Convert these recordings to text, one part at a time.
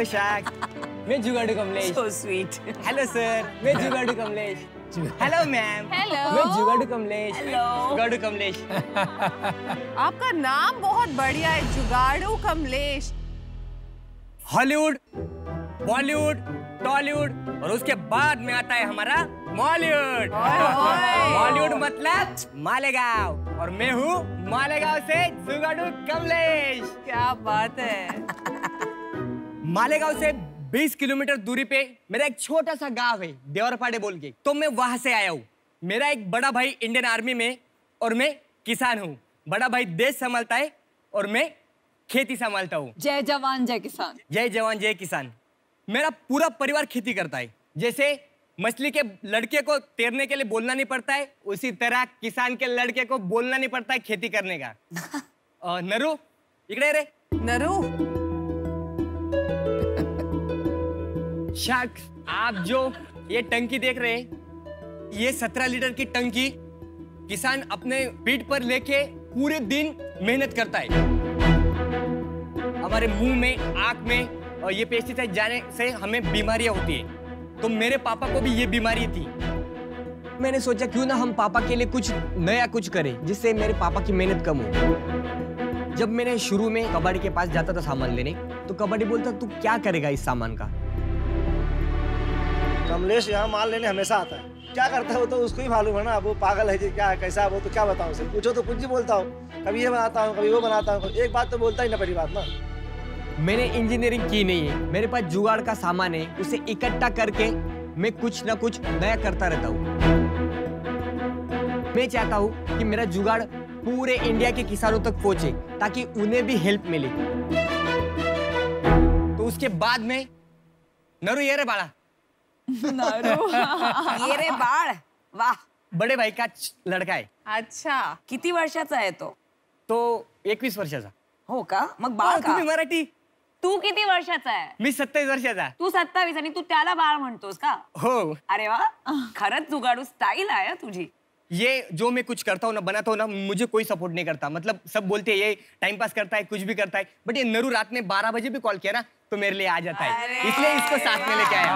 शाक। मैं जुगाड़ू Kamlesh. So sweet. Hello sir, मैं जुगाड़ू कमलेश। Hello ma'am. हेलो। मैं जुगाड़ू कमलेश। हेलो। जुगाड़ू कमलेश। आपका नाम बहुत बढ़िया है, जुगाड़ू कमलेश। हॉलीवुड, बॉलीवुड, टॉलीवुड और उसके बाद में आता है हमारा मॉलीवुड। मॉलीवुड मतलब मालेगांव और मैं हूँ मालेगांव से जुगाड़ू कमलेश। क्या बात है। मालेगांव से 20 किलोमीटर दूरी पे मेरा एक छोटा सा गांव है देवरपाड़े बोल के, तो मैं वहां से आया हूँ। मेरा एक बड़ा भाई इंडियन आर्मी में और मैं किसान हूँ। बड़ा भाई देश संभालता है और मैं खेती संभालता हूँ। जय जवान जय किसान। जय जवान जय किसान। मेरा पूरा परिवार खेती करता है। जैसे मछली के लड़के को तैरने के लिए बोलना नहीं पड़ता है, उसी तरह किसान के लड़के को बोलना नहीं पड़ता है खेती करने का। नरू इकड़े रे। नरू, शख्स, आप जो ये टंकी देख रहे हैं, ये 17 लीटर की टंकी किसान अपने पीठ पर लेके पूरे दिन मेहनत करता है। हमारे मुंह में, आंख में और ये पेस्टिसाइड जाने से हमें बीमारियां होती है। तो मेरे पापा को भी ये बीमारी थी। मैंने सोचा क्यों ना हम पापा के लिए कुछ नया कुछ करें जिससे मेरे पापा की मेहनत कम हो। जब मैंने शुरू में कबाड़ी के पास जाता था सामान लेने, तो कबाड़ी बोलता तू क्या करेगा इस सामान का। कमलेश यहाँ माल लेने हमेशा आता है, क्या करता है वो तो उसको ही मालूम है ना। वो पागल है जी, क्या है कैसा है वो, तो क्या बताऊँ उसे। पूछो तो कुछ भी बोलता हूँ, कभी ये बनाता हूँ कभी वो बनाता हूँ, एक बात तो बोलता ही ना, पहली बात ना। मैंने इंजीनियरिंग की नहीं है, मेरे पास जुगाड़ का सामान है, उसे इकट्ठा करके मैं कुछ ना कुछ नया करता रहता हूँ। मैं चाहता हूँ कि मेरा जुगाड़ पूरे इंडिया के किसानों तक पहुंचे ताकि उन्हें भी हेल्प मिले। तो उसके बाद में नरू ये रे बाड़ा। नरू। ये रे बाळ, वाह। बड़े भाई का लड़का है। अच्छा, किती वर्षाचा आहे तो? तो 21 वर्षाचा। हो का? मग बाळ का? तुम्ही मराठी? तू किती वर्षाचा आहे? मी 27 वर्षाचा। तू 27 आणि तू त्याला बाळ म्हणतोस का? हो। अरे वा, खरंच जुगाडू स्टाईल आहे तुझी। ये जो मैं कुछ करता हूँ ना, बनाता हूँ ना, मुझे कोई सपोर्ट नहीं करता। मतलब सब बोलते हैं ये टाइम पास करता है, कुछ भी करता है, बट ये नरू रात में 12 बजे भी कॉल किया ना तो मेरे लिए आ जाता है, इसलिए इसको साथ में लेके आया।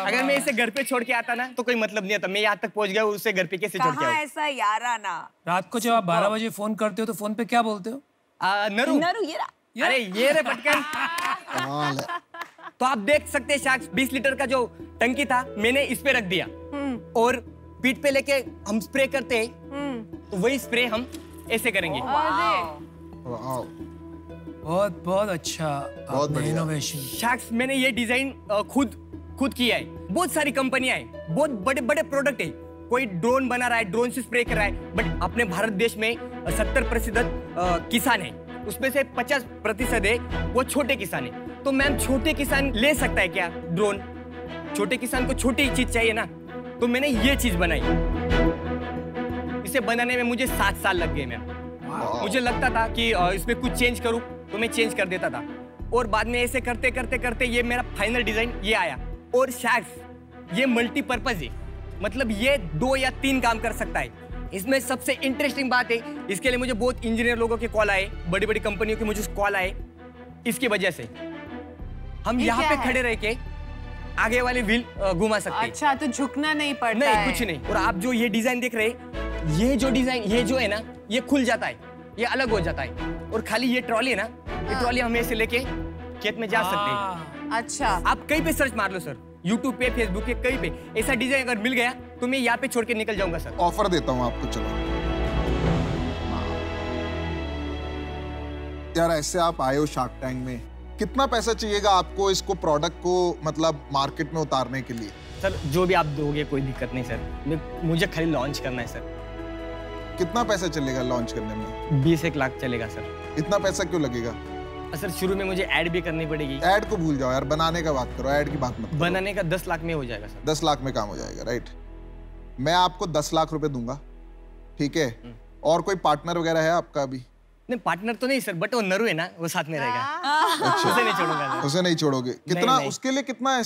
अगर मैं इसे घर पे छोड़ के आता ना तो कोई मतलब नहीं आता। मैं यहाँ तक पहुँच गया, उससे घर पे कैसे छोड़ के कहाँ आऊँ? ऐसा याराना। रात को जब आप 12 बजे फोन करते हो तो फोन पे क्या बोलते हो? नरू, नरू ये रहा। अरे ये रे पटकन। तो आप देख सकते हैं शाक्स, 20 लीटर का जो टंकी था मैंने इस पे रख दिया और पीठ पे लेके हम स्प्रे करते हैं, तो वही स्प्रे हम ऐसे करेंगे। बहुत बहुत अच्छा, बहुत बढ़िया इनोवेशन। शाक्स, मैंने ये डिजाइन खुद किया है। बहुत सारी कंपनियां हैं, बहुत बड़े बड़े प्रोडक्ट है। कोई ड्रोन बना रहा है, ड्रोन से स्प्रे कर रहा है, बट अपने भारत देश में 70% किसान है, उसमें से 50% है वो छोटे किसान है। तो मैम छोटे किसान ले सकता है क्या ड्रोन? छोटे किसान को छोटी चीज चाहिए ना, तो मैंने ये चीज बनाई। इसे बनाने में मुझे 7 साल लग गए मैम। मुझे लगता था कि इसमें कुछ चेंज करूं तो मैं चेंज कर देता था, और बाद में ऐसे करते करते करते ये मेरा फाइनल डिजाइन ये आया। और शायद ये मल्टीपर्पज है, मतलब ये 2 या 3 काम कर सकता है। इसमें सबसे इंटरेस्टिंग बात है, इसके लिए मुझे बहुत इंजीनियर लोगों के कॉल आए, बड़ी बड़ी कंपनियों के मुझे कॉल आए। इसकी वजह से हम यहाँ पे खड़े रह के आगे वाले व्हील घुमा सकते हैं। अच्छा, तो झुकना नहीं पड़ता नहीं, है। कुछ नहीं। और आप जो ये डिजाइन देख रहे हैं, ये जो डिजाइन ये जो है ना, ये खुल जाता है, ये अलग हो जाता है। और खाली ये ट्रॉली है ना, ये ट्रॉली हम ऐसे लेके खेत में जा सकते हैं। अच्छा, आप कहीं पे सर्च मार लो सर, यूट्यूब पे, फेसबुक पे, कहीं पे ऐसा डिजाइन अगर मिल गया तो मैं यहाँ पे छोड़ के निकल जाऊंगा सर। ऑफर देता हूँ आपको, चलो। यार ऐसे आप आए हो शार्क टैंक में, कितना पैसा चाहिएगा आपको इसको प्रोडक्ट को मतलब मार्केट में उतारने के लिए? सर जो भी आप दोगे कोई दिक्कत नहीं सर, मुझे खाली लॉन्च करना है सर। कितना पैसा चलेगा लॉन्च करने में? 20-1 लाख चलेगा सर। इतना पैसा क्यों लगेगा? सर शुरू में मुझे ऐड भी करनी पड़ेगी। ऐड को भूल जाओ यार, बनाने का बात करो, ऐड की बात मत करो। बनाने का 10 लाख में हो जाएगा सर। 10 लाख में काम हो जाएगा, राइट। मैं आपको 10 लाख रुपए दूंगा, ठीक है? और कोई पार्टनर वगैरह है आपका अभी? नहीं, पार्टनर तो नहीं सर, बट वो नरू है ना, वो साथ में रहेगा। अच्छा, उसे नहीं छोड़ूंगा सर। उसे नहीं छोड़ोगे? कितना नहीं। उसके लिए कितना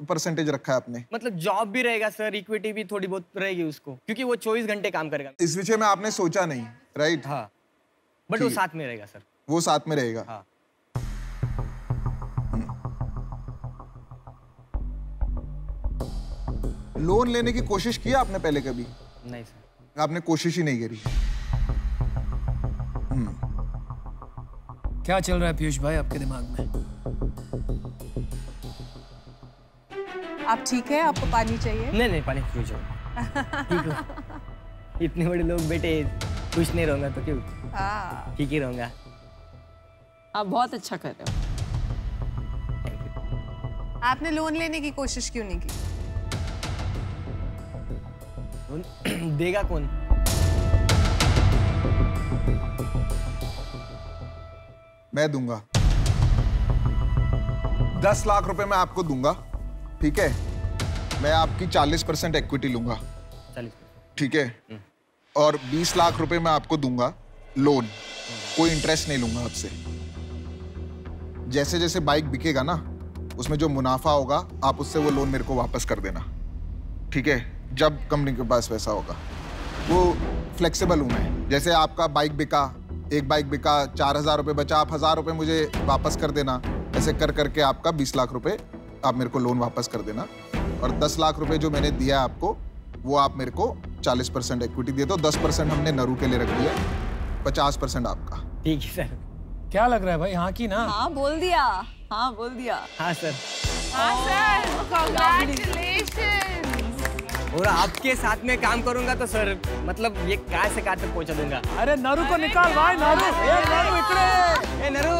परसेंटेज रखा है आपने? मतलब जॉब भी रहेगा सर, इक्विटी भी थोड़ी बहुत रहेगी उसको, क्योंकि वो 24 घंटे काम करेगा। इस विषय में आपने सोचा नहीं, राइट? हाँ, बट वो साथ में रहेगा सर। वो साथ में रहेगा। हाँ। लोन लेने की कोशिश की आपने पहले कभी? नहीं सर। आपने कोशिश ही नहीं करी। क्या चल रहा है पीयूष भाई आपके दिमाग में? आप ठीक है? आपको पानी चाहिए? नहीं पानी पीछो ठीक हो। इतने बड़े लोग बेटे खुश नहीं रहूंगा तो क्यों? हाँ। ठीक ही रहूंगा। आप बहुत अच्छा कर रहे हो। आपने लोन लेने की कोशिश क्यों नहीं की? देगा कौन? मैं दूंगा 10 लाख रुपए मैं आपको दूंगा, ठीक है? मैं आपकी 40% इक्विटी लूंगा, 40। ठीक है? और 20 लाख रुपए मैं आपको दूंगा लोन, कोई इंटरेस्ट नहीं लूंगा आपसे। जैसे जैसे बाइक बिकेगा ना, उसमें जो मुनाफा होगा आप उससे वो लोन मेरे को वापस कर देना, ठीक है? जब कंपनी के पास पैसा होगा। वो फ्लेक्सिबल हूं मैं। जैसे आपका बाइक बिका, एक बाइक बिका, 4,000 रुपये बचा, आप 1,000 रुपये मुझे वापस कर देना। ऐसे कर करके आपका 20 लाख रुपए आप मेरे को लोन वापस कर देना। और 10 लाख रुपए जो मैंने दिया आपको, वो आप मेरे को 40% इक्विटी दे दो। 10% हमने नरू के लिए रख दिया, 50% आपका। ठीक है सर। क्या लग रहा है भाई? हाँ की ना? हाँ बोल दिया, हाँ बोल दिया। हाँ सर। हाँ सर, कांग्रेचुलेशंस। और आपके साथ में काम करूंगा तो सर मतलब ये कहाँ से कहाँ तक पहुँचा दूंगा। अरे नरू को निकाल भाई, नरू। नरू इकडे। नरू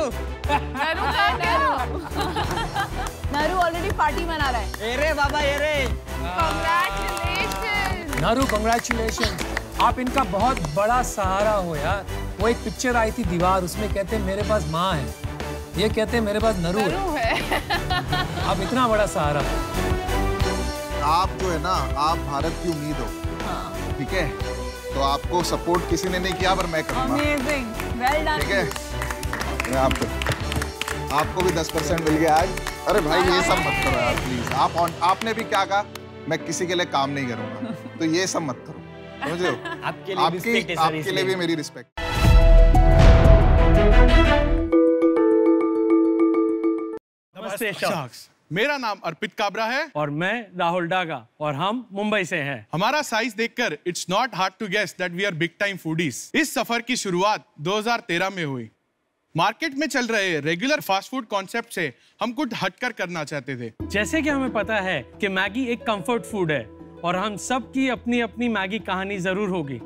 नरू ऑलरेडी पार्टी मना रहा है। ये रे बाबा, ये रे। कांग्रेचुलेशंस। नरू कंग्रेचुलेशन। आप इनका बहुत बड़ा सहारा हो यार। वो एक पिक्चर आई थी दीवार, उसमें कहते हैं मेरे पास माँ है, ये कहते हैं मेरे पास नरू है। आप इतना बड़ा सहारा हो। आप जो है ना, आप भारत की उम्मीद हो, ठीक है? तो आपको सपोर्ट किसी ने नहीं किया, पर मैं करूंगा। Amazing, well done. ठीक है? मैं आपको भी 10% मिल गया आज। अरे भाई ये सब मत करो यार प्लीज। आपने भी क्या कहा, मैं किसी के लिए काम नहीं करूंगा, तो ये सब मत करो, समझ रहे हो? आपके लिए भी मेरी रिस्पेक्ट। नमस्ते शख्स। मेरा नाम अर्पित काबरा है और मैं राहुल डागा और हम मुंबई से हैं। हमारा साइज देखकर it's not hard to guess that we are big time foodies. इस सफर की शुरुआत 2013 में हुई। मार्केट में चल रहे रेगुलर फास्ट फूड कॉन्सेप्ट से हम कुछ हटकर करना चाहते थे। जैसे कि हमें पता है कि मैगी एक कंफर्ट फूड है और हम सब की अपनी अपनी मैगी कहानी जरूर होगी,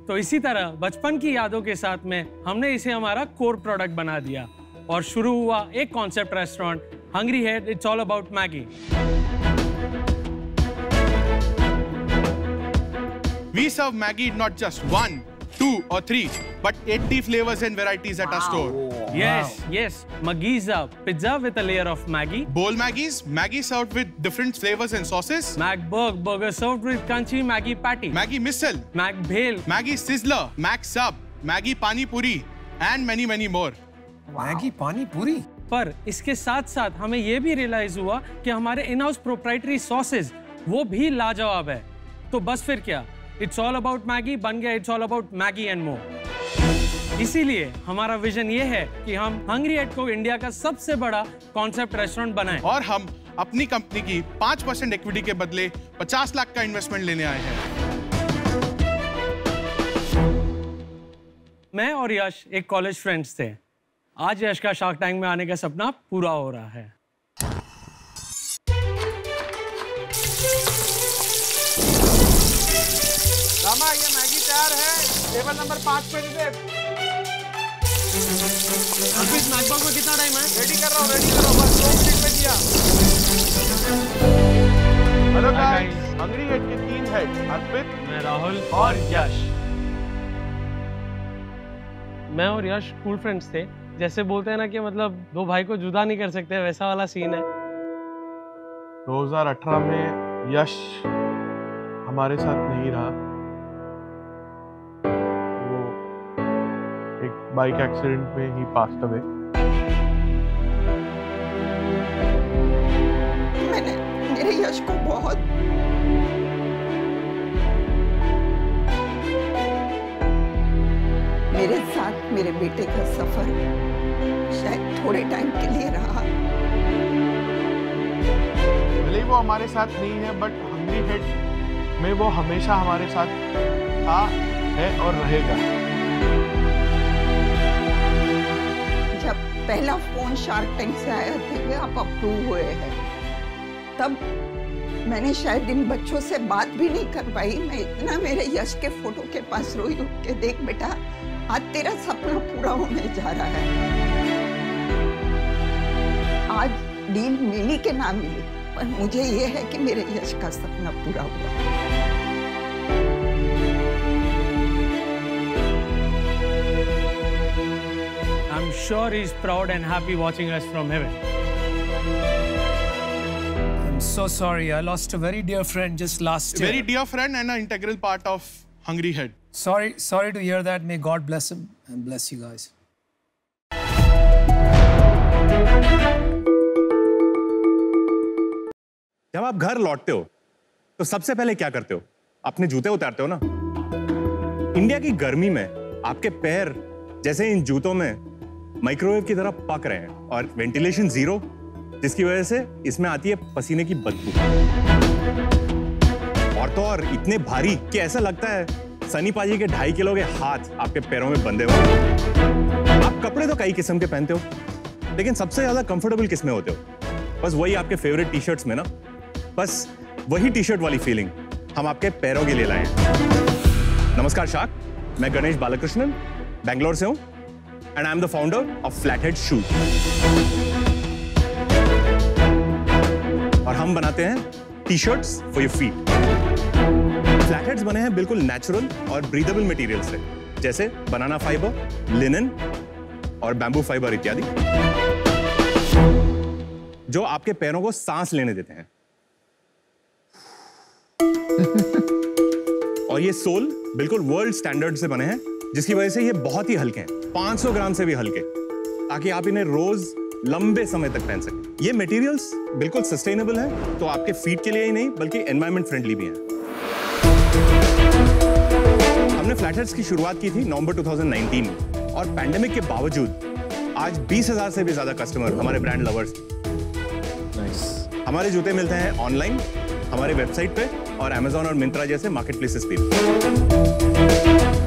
तो इसी तरह बचपन की यादों के साथ में हमने इसे हमारा कोर प्रोडक्ट बना दिया और शुरू हुआ एक concept restaurant, hungry head. It's all about Maggi. We serve Maggi not just 1, 2 or 3, but 80 flavors and varieties at our store. Yes. Magiza, pizza with a layer of Maggi. Bowl Maggies, Maggi served with different flavors and sauces. Macburg, burger served with crunchy Maggi patty. Maggi Missile, Mag Bhel. Maggi Sizzler, Mag Sub, Maggi Pani Puri, and many, many more. Maggi पानी पूरी। पर इसके साथ साथ हमें यह भी realise हुआ कि हमारे इन हाउस प्रोप्राइटरी सॉसेज वो भी लाजवाब है। तो बस फिर क्या, इट्स ऑल अबाउट मैगी बन गया it's all about Maggi and more. इसीलिए हमारा विजन ये है कि हम हंग्री हेड को इंडिया का सबसे बड़ा कॉन्सेप्ट रेस्टोरेंट बनाएं। और हम अपनी कंपनी की 5% इक्विटी के बदले 50 लाख का इन्वेस्टमेंट लेने आए हैं। मैं और यश एक कॉलेज फ्रेंड्स थे। आज यश का शार्क टैंक में आने का सपना पूरा हो रहा है। रामा, ये मैगी तैयार है, टेबल नंबर 5 पे दे। अर्पित, मैकबॉक्स में कितना टाइम है? रेडी कर रहा हूँ, बस 2 मिनट में दिया। हेलो गाइस, हंग्री हेड के 3 हेड, अर्पित, मैं राहुल और यश। मैं और यश स्कूल फ्रेंड्स थे। जैसे बोलते हैं ना कि मतलब दो भाई को जुदा नहीं कर सकते, वैसा वाला सीन है। 2018 में यश हमारे साथ नहीं रहा। वो एक बाइक एक्सीडेंट में ही पास्ट अवे। मैंने मेरे यश को बहुत मेरे साथ मेरे बेटे का सफर शायद थोड़े टाइम के लिए रहा। भले ही वो हमारे साथ नहीं है, बट हंग्री हेड में वो हमेशा हमारे साथ था, है और रहेगा। जब पहला फोन शार्क टैंक से आया थे, आप अप्रूव हुए हैं, तब मैंने शायद इन बच्चों से बात भी नहीं कर पाई। मैं इतना मेरे यश के फोटो के पास रोई, उठ के देख बेटा, आज तेरा सपना पूरा होने जा रहा है। आज डील मिली कि ना मिली, पर मुझे ये है कि मेरे यश का सपना पूरा हुआ। I'm sure he's proud and happy watching us from heaven. I'm so sorry. I lost a very dear friend just last year. Very dear friend and an integral part of Hungry Head. Sorry to hear that. May God bless him and bless you guys. जब आप घर लौटते हो तो सबसे पहले क्या करते हो? अपने जूते उतारते हो ना। इंडिया की गर्मी में आपके पैर जैसे इन जूतों में माइक्रोवेव की तरह पक रहे हैं और वेंटिलेशन जीरो, जिसकी वजह से इसमें आती है पसीने की बदबू। और तो और इतने भारी कि ऐसा लगता है सनी पाजी के 2.5 किलो के हाथ आपके पैरों में बंधे हुए। आप कपड़े तो कई किस्म के पहनते हो, लेकिन सबसे ज्यादा कंफर्टेबल किस में होते हो? बस वही आपके फेवरेट टी शर्ट्स में ना। बस वही टी शर्ट वाली फीलिंग हम आपके पैरों के लिए लाए हैं। नमस्कार शाक, मैं गणेश बालकृष्णन बैंगलोर से हूं and I am the founder of Flathead shoes. और हम बनाते हैं T shirts for your feet. Flatheads बने हैं बिल्कुल नेचुरल और ब्रीदेबल मटेरियल से, जैसे बनाना फाइबर, लिनन और बैम्बू फाइबर इत्यादि, जो आपके पैरों को सांस लेने देते हैं। और ये सोल बिल्कुल वर्ल्ड स्टैंडर्ड से बने हैं, जिसकी वजह से ये बहुत ही हल्के हैं, 500 ग्राम से भी हल्के, ताकि आप इन्हें रोज लंबे समय तक पहन सकें। ये मटेरियल्स बिल्कुल सस्टेनेबल हैं, तो आपके फीट के लिए ही नहीं बल्कि एनवायरमेंट फ्रेंडली भी हैं। हमने फ्लैटहेड्स की शुरुआत की थी नवंबर 2019 में, और पैंडेमिक के बावजूद आज 20,000 से भी ज्यादा कस्टमर हमारे ब्रांड लवर्स। हमारे जूते मिलते हैं ऑनलाइन, हमारे वेबसाइट पे और Amazon और मिंत्रा जैसे मार्केट प्लेसेस पे।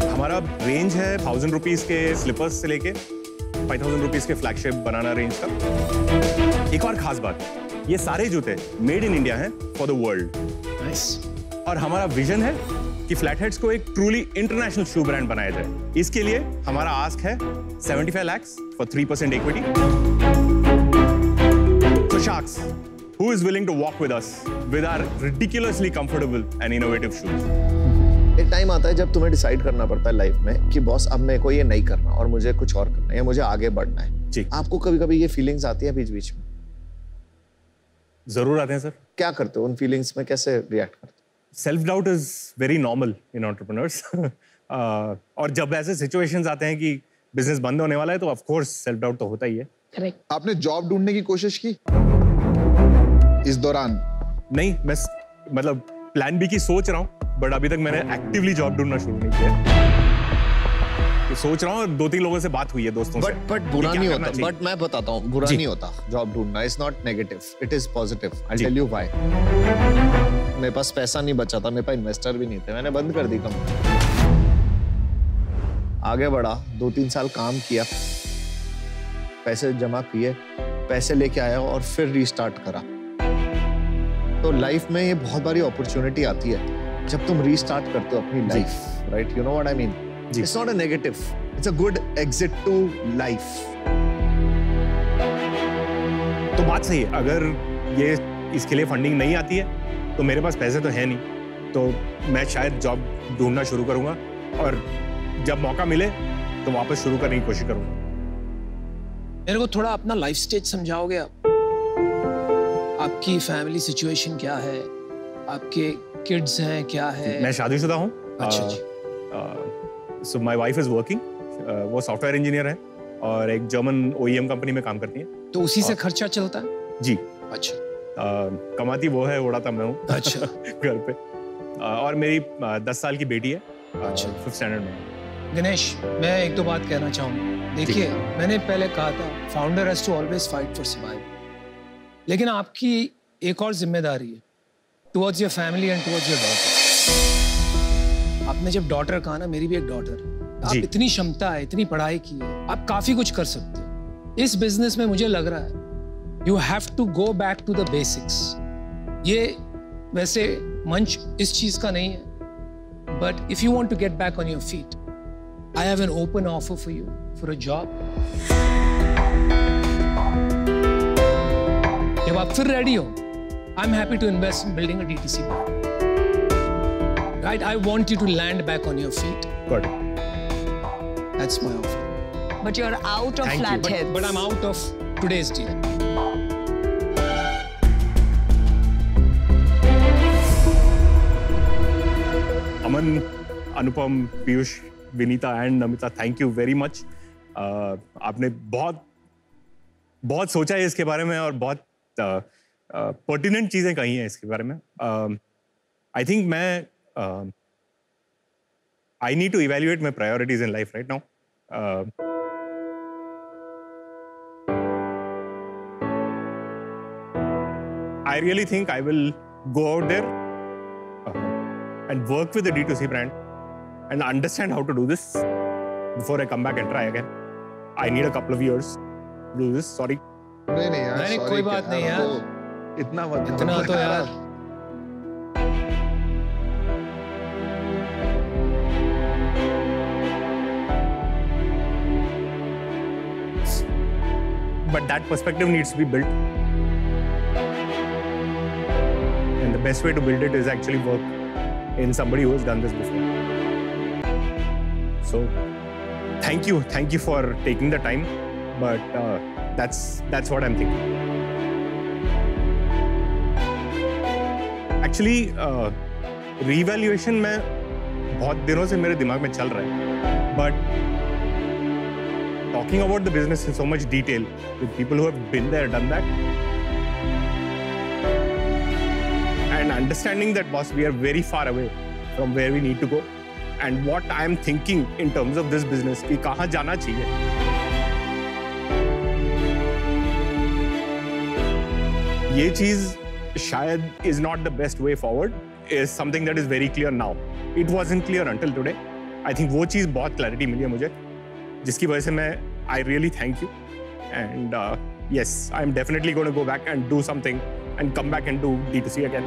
हमारा रेंज है 1000 रुपीज के स्लीपर्स से लेके 5000 रुपीज के फ्लैगशिप बनाना रेंज का। एक और खास बात, ये सारे जूते मेड इन इंडिया हैं फॉर द वर्ल्ड। और हमारा विजन है कि फ्लैटहेड्स को एक ट्रूली इंटरनेशनल शू ब्रांड बनाया जाए। इसके लिए हमारा आस्क है 75 lakh for 3% equity. So sharks, who is willing to walk with us with our ridiculously comfortable and innovative shoes? एक टाइम आता है जब तुम्हें डिसाइड करना पड़ता है लाइफ में कि बॉस अब मेरे को ये नहीं करना और मुझे कुछ और करना है या मुझे आगे बढ़ना है। जी। आपको कभी-कभी ये फीलिंग्स आती हैं बीच बीच में? जरूर आते हैं सर। क्या करते हो उन फीलिंग्स में, कैसे रिएक्ट करते हो? Self doubt is very normal in entrepreneurs. और जब ऐसे सिचुएशंस आते हैं कि बिजनेस बंद होने वाला है तो ऑफ कोर्स सेल्फ डाउट तो होता ही है। करेक्ट। आपने जॉब ढूंढने की कोशिश की इस दौरान? नहीं, मैं मतलब प्लान बी की सोच रहा हूँ, बट अभी तक मैंने एक्टिवली जॉब ढूंढना शुरू नहीं किया। तो सोच रहा हूँ, और 2-3 लोगों से बात हुई है दोस्तों से। बट बुरा नहीं होता। बट मैं बताता हूँ, बुरा नहीं होता जॉब ढूंढना। It's not negative, it is positive. I tell you why. मेरे पास पैसा नहीं बचा था, मेरे पास इन्वेस्टर भी नहीं थे, मैंने बंद कर दी कंपनी। आगे बढ़ा, 2-3 साल काम किया, पैसे जमा किए, पैसे लेके आया और फिर रीस्टार्ट करा। तो लाइफ में ये बहुत बड़ी अपॉर्चुनिटी आती है जब तुम रीस्टार्ट करते हो अपनी life, right? You know what I mean? It's not a negative, it's a good exit to life. तो बात सही है, अगर ये इसके लिए फंडिंग नहीं आती है तो मेरे पास पैसे तो है नहीं, तो मैं शायद जॉब ढूंढना शुरू करूंगा और जब मौका मिले तो वापस शुरू करने की कोशिश करूंगा। मेरे को थोड़ा अपना लाइफ स्टेज समझाओगे आप? आपकी फैमिली सिचुएशन क्या है? आपके किड्स हैं, क्या है? मैं शादीशुदा हूँ। अच्छा जी। So my wife is working, वो सॉफ्टवेयर इंजीनियर है और एक जर्मन OEM कंपनी में काम करती हैं। तो उसी से खर्चा चलता है? जी। अच्छा। कमाती वो है, उड़ाता मैं हूँ। अच्छा। घर पे। और मेरी 10 साल की बेटी है, 5th स्टैंडर्ड में। गणेश, मैं 1-2 बात कहना चाहूँगा। देखिए, मैंने पहले कहा था founder has to always fight for survival, लेकिन आपकी एक और जिम्मेदारी है towards your family and towards your daughter. आपने जब डॉटर कहा ना, मेरी भी एक डॉटर। आप इतनी क्षमता है, इतनी पढ़ाई की है, आप काफी कुछ कर सकते हो इस बिजनेस में। मुझे लग रहा है you have to go back to the basics. ये वैसे मंच इस चीज का नहीं है, but if you want to get back on your feet, I have an open offer for you for a job. जब आप फिर रेडी हो, I am happy to invest in building a DTC brand. Right, I want you to land back on your feet. Good. That's my offer. But you're out of Thank you. Flatheads. But I'm out of today's deal. Aman, Anupam, Piyush, Vinita and Namita, thank you very much. आपने बहुत सोचा है इसके बारे में और बहुत pertinent चीजें कही हैं इसके बारे में। I think I need to evaluate my priorities in life right now. I really think I will go out there and work with the D2C brand and understand how to do this before I come back and try again. I need a couple of years to do this. Sorry. नहीं यार, नहीं, sorry कोई बात क्या, नहीं यार। तो इतना मत इतना तो यार। But that perspective needs to be built. And the best way to build it is actually work in somebody who has done this before. So, thank you for taking the time. But that's what I'm thinking. Actually, reevaluation में बहुत दिनों से मेरे दिमाग में चल रहा है. But talking about the business in so much detail with people who have been there, done that, and understanding that, boss, we are very far away from where we need to go, and what I am thinking in terms of this business कि कहाँ जाना चाहिए. ये चीज शायद is not the best way forward is something that is very clear now. It wasn't clear until today. I think वो चीज बहुत clarity मिली है मुझे, जिसकी वजह से मैं I really thank you, and yes, I'm definitely going to go back and do something and come back and do D2C again.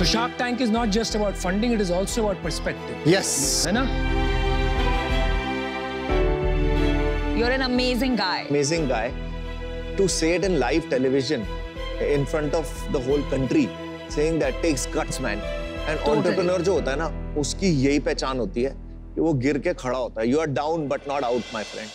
So Shark Tank is not just about funding, it is also about perspective. Yes. है ना? You're an amazing guy. Amazing guy. To say it in live television in front of the whole country, saying that takes guts, man. And entrepreneur जो होता है ना, उसकी यही पहचान होती है कि वो गिर के खड़ा होता है. You are down but not out, my friend.